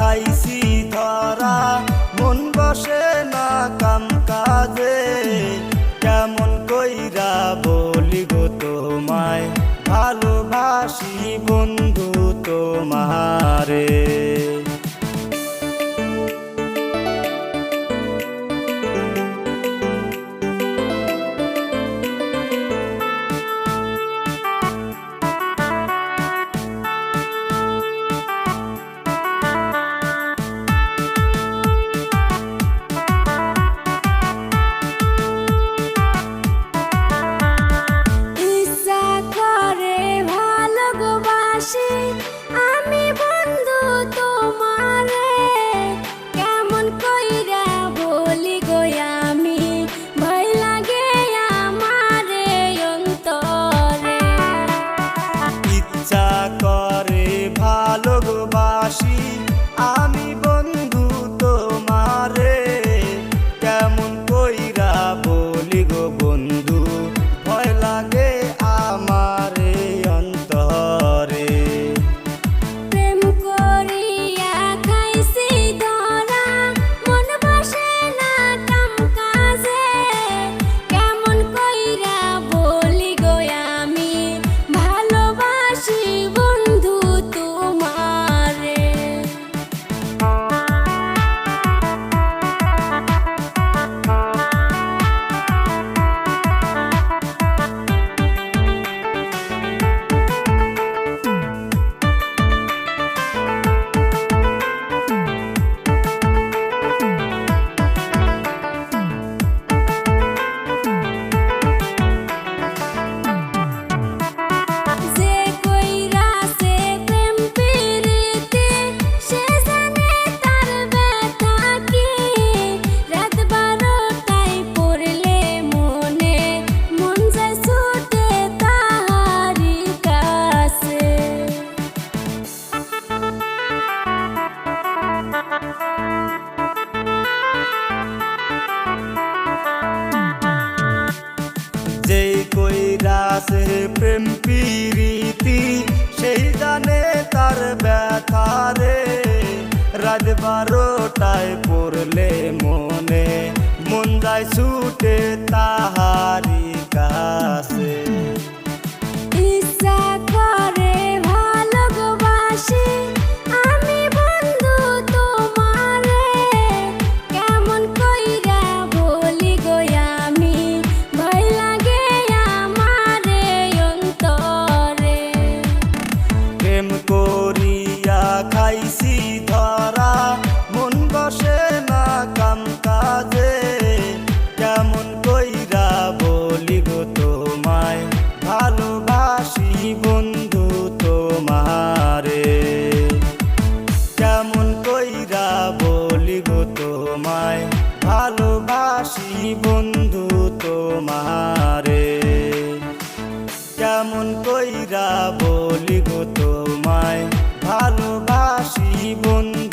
খাইছি ধরা, মন বসে না কাম কাজে। কেমন কইরা বলি গো তোমায়, ভালোবাসি বন্ধু তোমারে। আমি বন্ধু তোমারে, কেমন কইরা বলি গো আমি, ভয় লাগে আমারে অন্তরে। ইচ্ছা করে ভালোবাসি আমি বন্ধু তোমারে, কেমন কইরা বলি গো বন্ধু, ভয় লাগে আমারে অন্তরে। প্রেম করিয়া খাইছি ধরা, মন বসে না কাম কাজে। কেমন কইরা বলি গো আমি, ভালোবাসি বন্ধু তোমারে। যেই কইরাছে প্রেম প্রীতি, সেই জানে তার ব্যথা রে। রাত 12টায় পড়লে মনে, মন যায় ছুটে তাহারি কাছে। ইচ্ছা করে ভালোবাসি আমি বন্ধু তোমারে, কেমন কইরা বলি গো আমি, ভয় লাগে আমারে অন্তরে। প্রেম করিয়া খাইছি ধরা, মন বসে না কাম কাজে। কেমন কইরা বলি গো তোমায়, ভালোবাসি বন্ধু তোমারে। কেমন কইরা বলি গো তোমায়, ভালোবাসি বন্ধু তোমারে। কেমন কইরা বলি গো তোমায়, ভালোবাসি বন্ধু